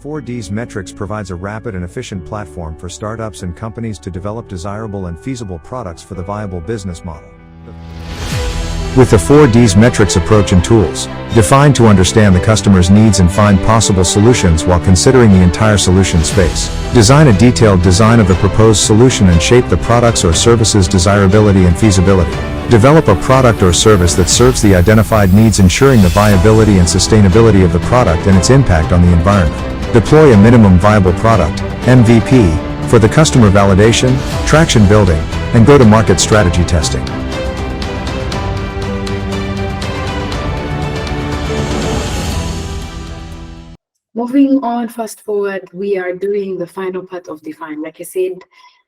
4Ds Metrics provides a rapid and efficient platform for startups and companies to develop desirable and feasible products for the viable business model. With the 4Ds Metrics approach and tools, define to understand the customer's needs and find possible solutions while considering the entire solution space. Design a detailed design of the proposed solution and shape the products or services' desirability and feasibility. Develop a product or service that serves the identified needs, ensuring the viability and sustainability of the product and its impact on the environment. Deploy a minimum viable product, MVP, for the customer validation, traction building, and go-to-market strategy testing. Moving on, fast forward, we are doing the final part of Define. Like I said,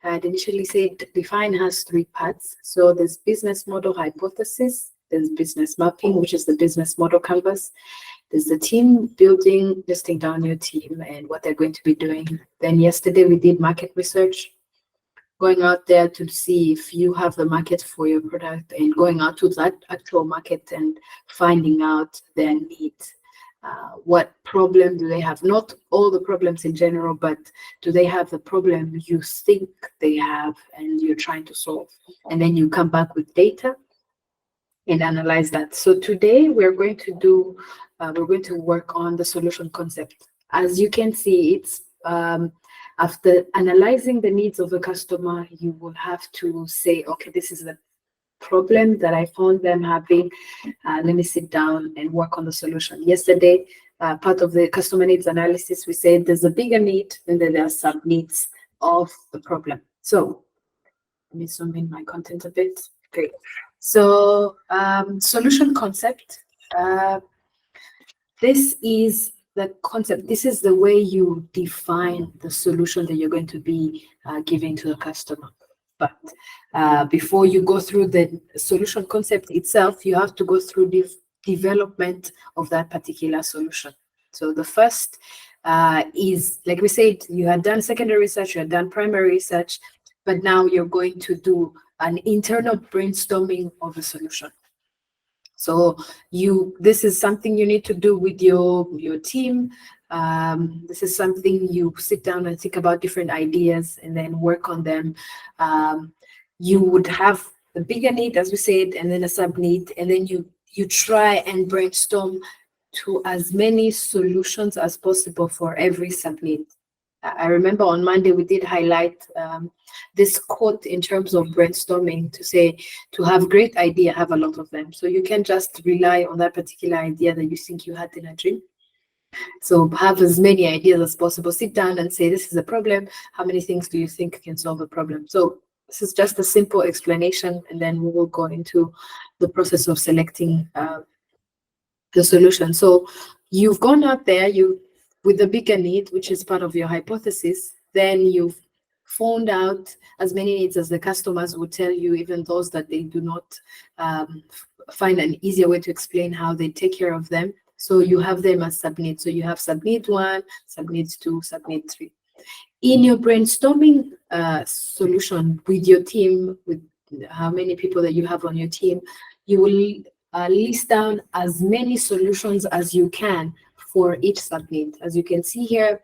I initially said Define has 3 parts. So there's business model hypothesis, there's business mapping, which is the business model canvas. There's the team building, listing down your team and what they're going to be doing. Then yesterday we did market research, going out there to see if you have the market for your product and going out to that actual market and finding out their needs. What problem do they have? Not all the problems in general, but do they have the problem you think they have and you're trying to solve? And then you come back with data and analyze that. So today we're going to work on the solution concept. As you can see, it's after analyzing the needs of the customer, you will have to say, okay, this is the problem that I found them having. Let me sit down and work on the solution. Yesterday, part of the customer needs analysis, we said there's a bigger need and then there are sub needs of the problem. So let me zoom in my content a bit. Okay. So solution concept. This is the concept. This is the way you define the solution that you're going to be giving to the customer. But before you go through the solution concept itself, you have to go through the development of that particular solution. So the first is, like we said, you had done secondary research, you had done primary research, but now you're going to do an internal brainstorming of the solution. So this is something you need to do with your team. This is something you sit down and think about different ideas and then work on them. You would have a bigger need, as we said, and then a sub need, and then you try and brainstorm to as many solutions as possible for every sub need. I remember on Monday we did highlight this quote in terms of brainstorming to say, to have great idea, have a lot of them. So you can just rely on that particular idea that you think you had in a dream. So have as many ideas as possible. Sit down and say, this is a problem. How many things do you think can solve the problem? So this is just a simple explanation, and then we will go into the process of selecting the solution. So you've gone out there, with the bigger need, which is part of your hypothesis, then you've found out as many needs as the customers would tell you, even those that they do not find an easier way to explain how they take care of them. So you have them as sub-needs. So you have sub-need 1, sub-need 2, sub-need 3. In your brainstorming solution with your team, with how many people that you have on your team, you will list down as many solutions as you can for each sub-need. As you can see here,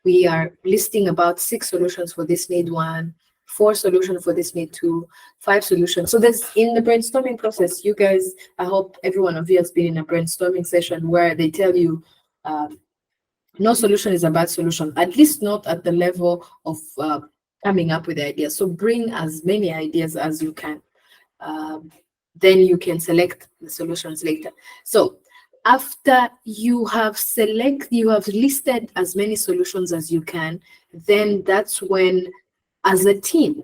we are listing about 6 solutions for this need 1, 4 solutions for this need 2, 5 solutions. So there's, in the brainstorming process, you guys, I hope every one of you has been in a brainstorming session where they tell you no solution is a bad solution, at least not at the level of coming up with ideas. So bring as many ideas as you can. Then you can select the solutions later. So after you have listed as many solutions as you can, then that's when, as a team,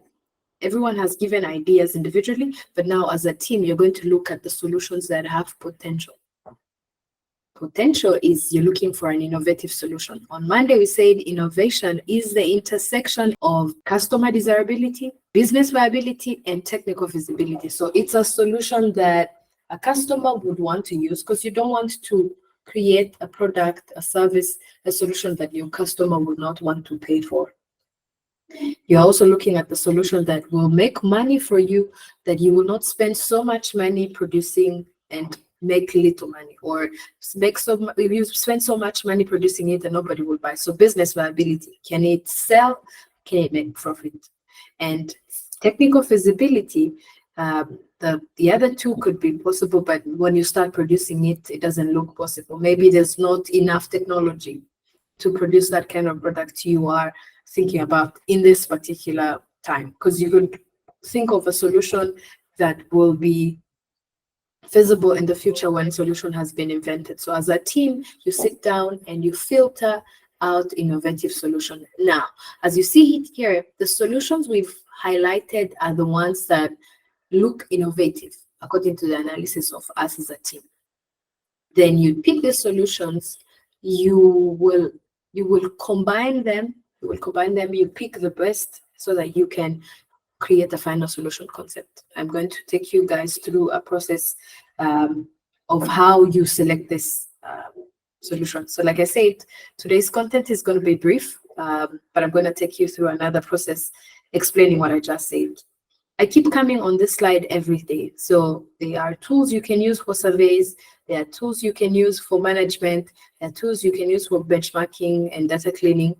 everyone has given ideas individually, but now as a team, you're going to look at the solutions that have potential. Potential is you're looking for an innovative solution. On Monday, we said innovation is the intersection of customer desirability, business viability, and technical feasibility. So it's a solution that a customer would want to use, because you don't want to create a product, a service, a solution that your customer would not want to pay for. You're also looking at the solution that will make money for you, that you will not spend so much money producing and make little money, or you spend so much money producing it and nobody will buy. So business viability, can it sell? Can it make profit? And technical feasibility, the other two could be possible, but when you start producing it, it doesn't look possible. Maybe there's not enough technology to produce that kind of product you are thinking about in this particular time, because you could think of a solution that will be feasible in the future when solution has been invented. So as a team, you sit down and you filter out innovative solution. Now, as you see it here, the solutions we've highlighted are the ones that look innovative according to the analysis of us as a team. Then you pick the solutions, you will combine them, you pick the best so that you can create a final solution concept. I'm going to take you guys through a process of how you select this solution. So like I said, today's content is going to be brief, but I'm going to take you through another process explaining what I just said. I keep coming on this slide every day. So there are tools you can use for surveys, there are tools you can use for management, there are tools you can use for benchmarking and data cleaning.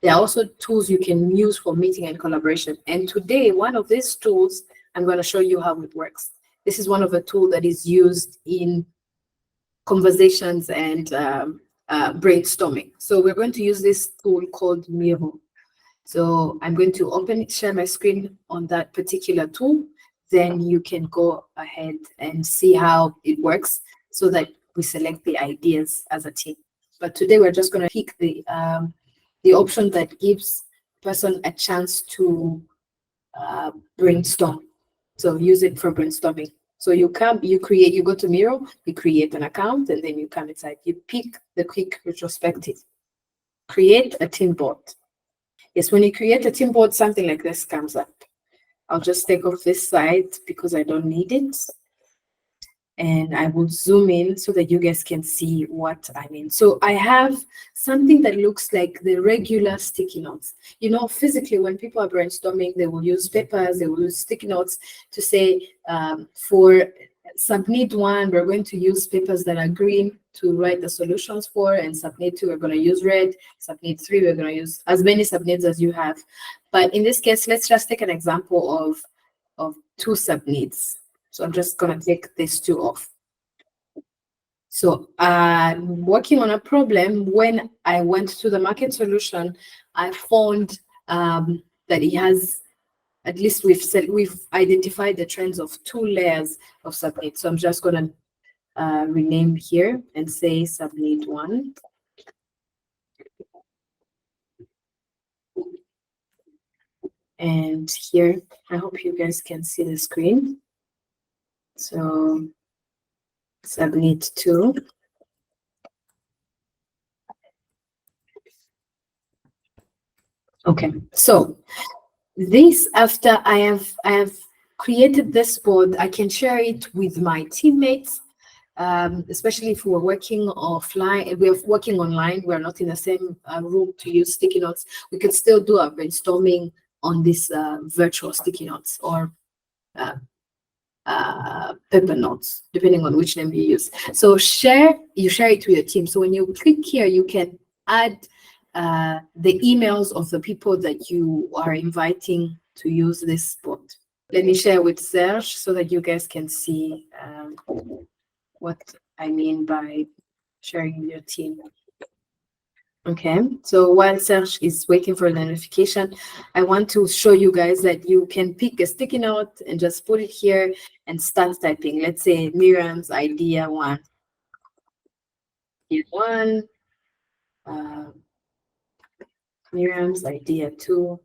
There are also tools you can use for meeting and collaboration. And today, one of these tools, I'm going to show you how it works. This is one of the tools that is used in conversations and brainstorming. So we're going to use this tool called Miro. So I'm going to share my screen on that particular tool. Then you can go ahead and see how it works so that we select the ideas as a team. But today we're just going to pick the option that gives person a chance to brainstorm. So use it for brainstorming. So you go to Miro, you create an account, and then you come inside. You pick the quick retrospective. Create a team board. Yes, when you create a team board, something like this comes up. I'll just take off this side because I don't need it. And I will zoom in so that you guys can see what I mean. So I have something that looks like the regular sticky notes. You know, physically, when people are brainstorming, they will use papers, they will use sticky notes to say, for submit 1, we're going to use papers that are green to write the solutions for, and submit 2, we're going to use red, submit 3, we're going to use as many subnits as you have. But in this case, let's just take an example of 2 subnits. So I'm just going to take these 2 off. So working on a problem, when I went to the market solution, I found that it has, at least we've identified the trends of 2 layers of submit. So I'm just going to rename here and say submit 1. And here, I hope you guys can see the screen. So submit 2. Okay, so this, after I have created this board, I can share it with my teammates, especially if we're working offline, we're working online, we're not in the same room to use sticky notes. We can still do our brainstorming on this virtual sticky notes or paper notes, depending on which name you use. So you share it with your team. So when you click here, you can add the emails of the people that you are inviting to use this board. Let me share with Serge so that you guys can see what I mean by sharing with your team. Okay, so while Serge is waiting for the notification, I want to show you guys that you can pick a sticky note and just put it here and start typing. Let's say Miriam's idea 1. Miriam's idea 2.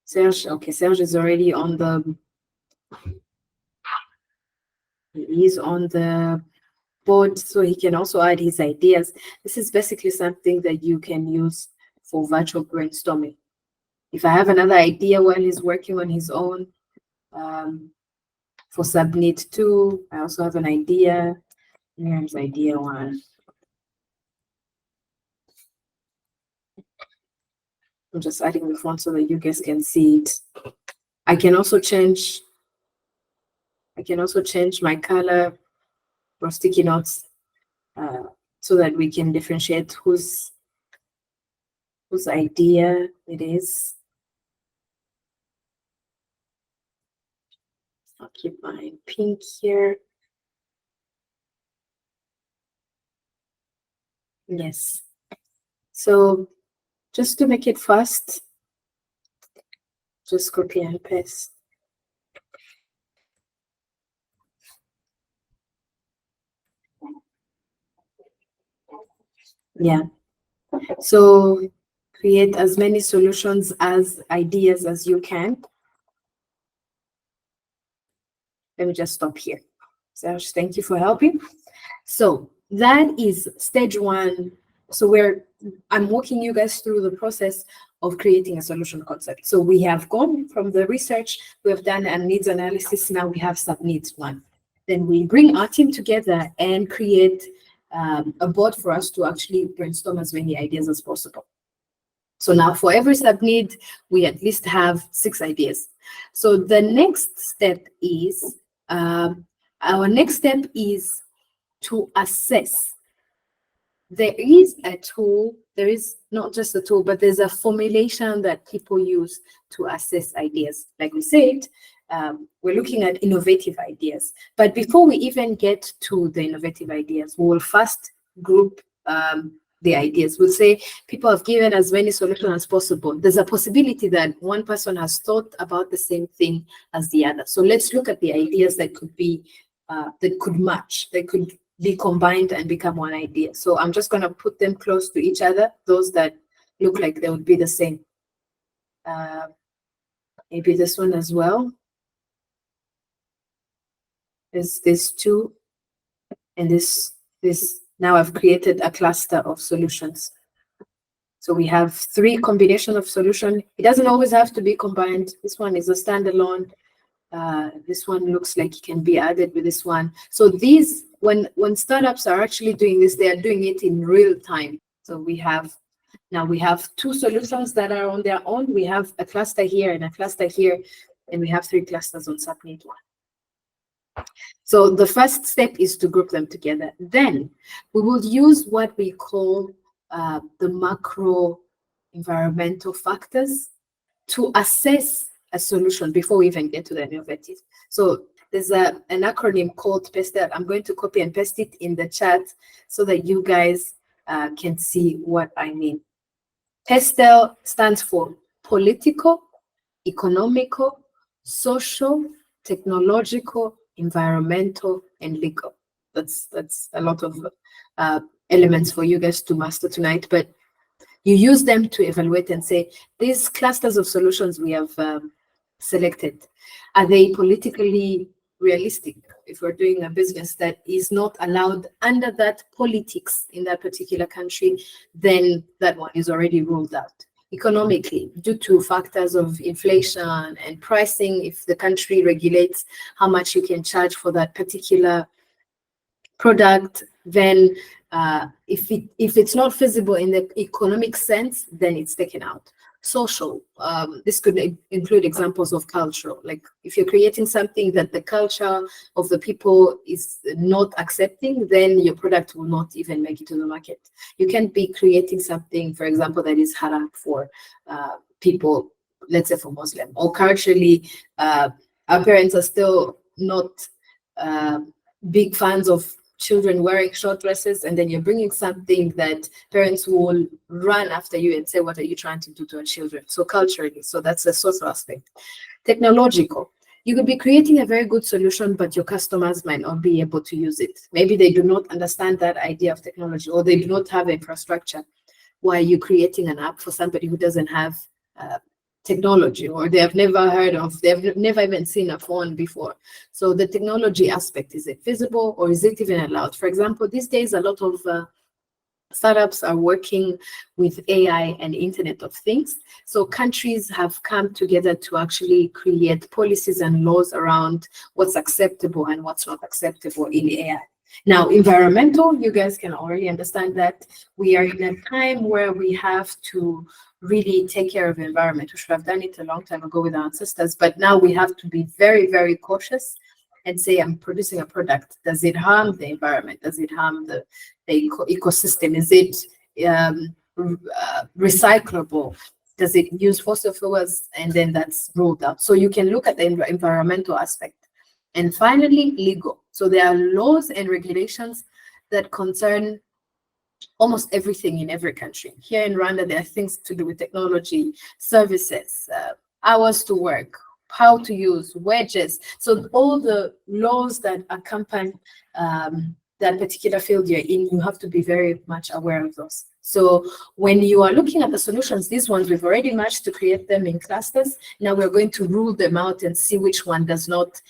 Serge, okay, Serge is already on the, he's on the board, so he can also add his ideas. This is basically something that you can use for virtual brainstorming. If I have another idea while he's working on his own, for submit 2, I also have an idea. Here's idea 1. I'm just adding the font so that you guys can see it. I can also change I can also change my color for sticky notes so that we can differentiate whose idea it is. I'll keep mine pink here. Yes. So just to make it fast, just copy and paste. Yeah. So create as many solutions as ideas as you can. Let me just stop here. Serge, thank you for helping. So that is stage one. So I'm walking you guys through the process of creating a solution concept. So we have gone from the research, we have done a needs analysis, now we have sub-needs one. Then we bring our team together and create a board for us to actually brainstorm as many ideas as possible. So now for every sub-need, we at least have 6 ideas. So the next step is, our next step is to assess. There is a tool, there is not just a tool, but there's a formulation that people use to assess ideas. Like we said, we're looking at innovative ideas. But before we even get to the innovative ideas, we will first group the ideas. We'll say people have given as many solutions as possible. There's a possibility that one person has thought about the same thing as the other. So let's look at the ideas that could be, that could match, that could be combined and become one idea. So I'm just going to put them close to each other, those that look like they would be the same. Maybe this one as well. There's this 2, and this. Now I've created a cluster of solutions. So we have 3 combination of solution. It doesn't always have to be combined. This one is a standalone. This one looks like it can be added with this one. So these, when startups are actually doing this, they are doing it in real time. So we have 2 solutions that are on their own. We have a cluster here and a cluster here, and we have 3 clusters on subnet one. So the first step is to group them together. Then we will use what we call the macro environmental factors to assess a solution before we even get to the innovative. So there's an acronym called PESTEL. I'm going to copy and paste it in the chat so that you guys can see what I mean. PESTEL stands for political, economical, social, technological, environmental, and legal. That's a lot of elements for you guys to master tonight, but you use them to evaluate and say, these clusters of solutions we have selected, are they politically realistic? If we're doing a business that is not allowed under that politics in that particular country, then that one is already ruled out. Economically, due to factors of inflation and pricing, if the country regulates how much you can charge for that particular product, then if it's not feasible in the economic sense, then it's taken out. Social, this could include examples of cultural, like if you're creating something that the culture of the people is not accepting, then your product will not even make it to the market. You can't be creating something, for example, that is haram for people, let's say for Muslim, or culturally, our parents are still not big fans of children wearing short dresses, and then you're bringing something that parents will run after you and say, what are you trying to do to our children? So culturally, so that's a social aspect. Technological, you could be creating a very good solution, but your customers might not be able to use it. Maybe they do not understand that idea of technology, or they do not have infrastructure. Why are you creating an app for somebody who doesn't have technology, or they have never heard of, they've never even seen a phone before? So the technology aspect, is it feasible, or is it even allowed? For example, these days, a lot of startups are working with AI and Internet of Things. So countries have come together to actually create policies and laws around what's acceptable and what's not acceptable in AI. Now, environmental, you guys can already understand that we are in a time where we have to really take care of the environment. We should have done it a long time ago with our ancestors, but now we have to be very, very cautious and say, I'm producing a product. Does it harm the environment? Does it harm the ecosystem? Is it recyclable? Does it use fossil fuels? And then that's ruled out. So you can look at the environmental aspect. And finally, legal. So there are laws and regulations that concern almost everything in every country. Here in Rwanda, there are things to do with technology, services, hours to work, how to use, wages. So all the laws that accompany that particular field you're in, you have to be very much aware of those. So when you are looking at the solutions, these ones we've already matched to create them in clusters. Now we're going to rule them out and see which one does not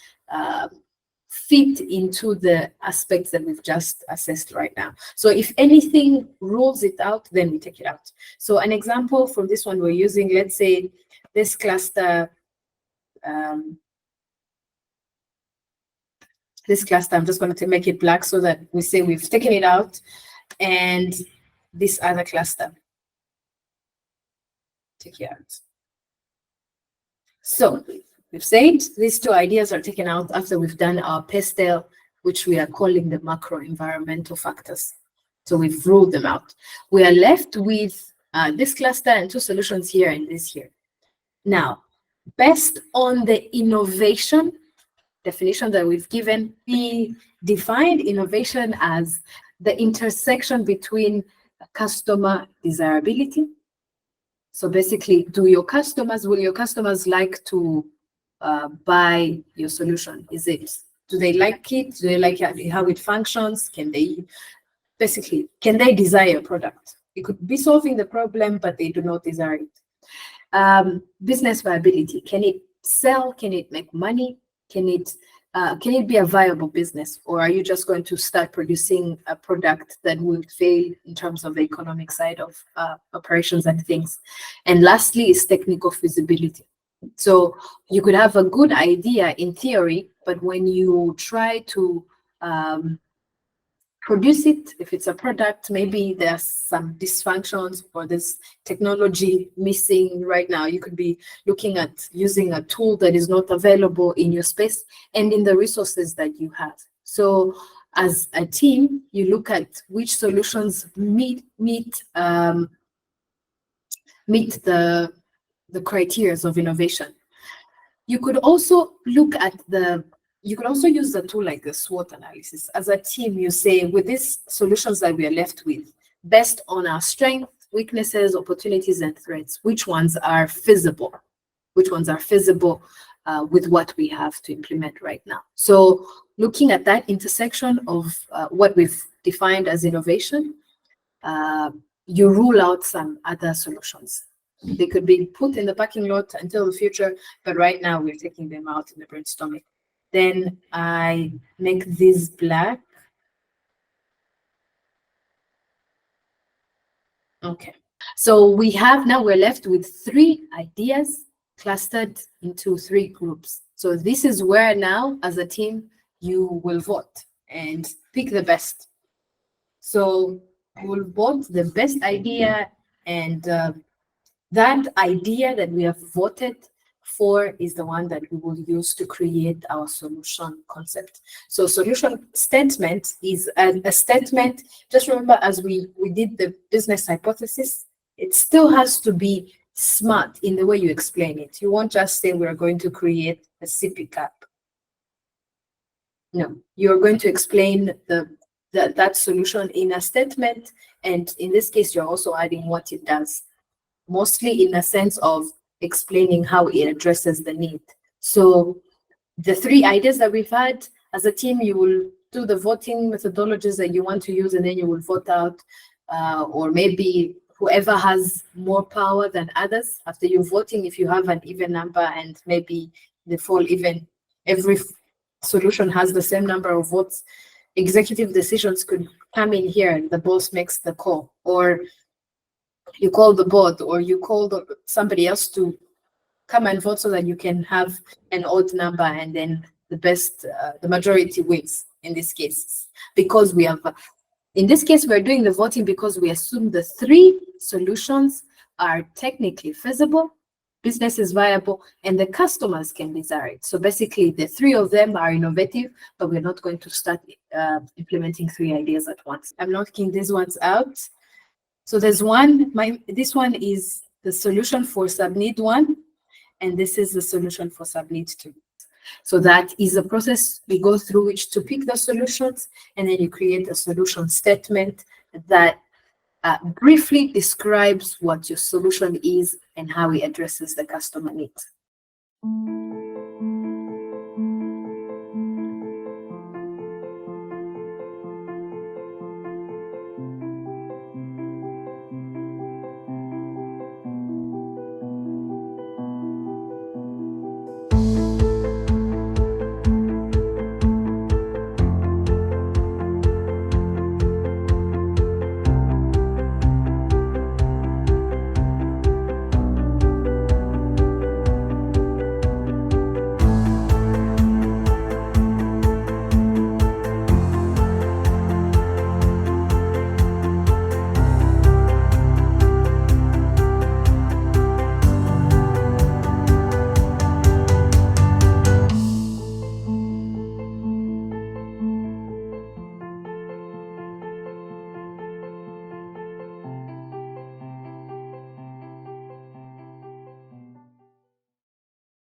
fit into the aspects that we've just assessed right now. So if anything rules it out, then we take it out. So an example from this one we're using, let's say this cluster, I'm just going to make it black so that we say we've taken it out, and this other cluster, take it out. So we've said these two ideas are taken out after we've done our pastel, which we are calling the macro environmental factors. So we've ruled them out. We are left with this cluster and two solutions here and this here. Now, based on the innovation definition that we've given, we defined innovation as the intersection between customer desirability. So basically, will your customers like to buy your solution? Do they like it? Do they like how it functions? Can they desire a product? It could be solving the problem, but they do not desire it. Business viability. Can it sell? Can it make money? Can it be a viable business? Or are you just going to start producing a product that will fail in terms of the economic side of operations and things? And lastly is technical feasibility. So you could have a good idea in theory, but when you try to produce it, if it's a product, maybe there's some dysfunctions or there's technology missing right now. You could be looking at using a tool that is not available in your space and in the resources that you have. So as a team, you look at which solutions meet the criteria of innovation. You could also look at you could also use the tool like the SWOT analysis. As a team, you say, with these solutions that we are left with, based on our strengths, weaknesses, opportunities, and threats, which ones are feasible? Which ones are feasible with what we have to implement right now? So looking at that intersection of what we've defined as innovation, you rule out some other solutions. They could be put in the parking lot until the future, but right now we're taking them out in the brainstorming. Then I make this black. Okay. So we're left with 3 ideas clustered into 3 groups. So this is where now, as a team, you will vote and pick the best. So we'll vote the best idea, and that idea that we have voted for is the one that we will use to create our solution concept. So solution statement is a statement. Just remember, as we did the business hypothesis, it still has to be smart in the way you explain it. You won't just say we're going to create a sippy cup. No, you're going to explain that solution in a statement, and in this case, you're also adding what it does, mostly in a sense of explaining how it addresses the need. So the 3 ideas that we've had as a team, you will do the voting methodologies that you want to use, and then you will vote out, or maybe whoever has more power than others. After you're voting, if you have an even number and maybe they fall even, every solution has the same number of votes, executive decisions could come in here and the boss makes the call, or you call the board, or you call somebody else to come and vote so that you can have an odd number, and then the majority wins in this case. Because in this case, we're doing the voting because we assume the 3 solutions are technically feasible business is viable and the customers can desire it. So basically, the three of them are innovative, but we're not going to start implementing 3 ideas at once. I'm knocking these ones out. So there's one, this one is the solution for subneed 1, and this is the solution for subneed 2. So that is a process we go through which to pick the solutions, and then you create a solution statement that briefly describes what your solution is and how it addresses the customer needs.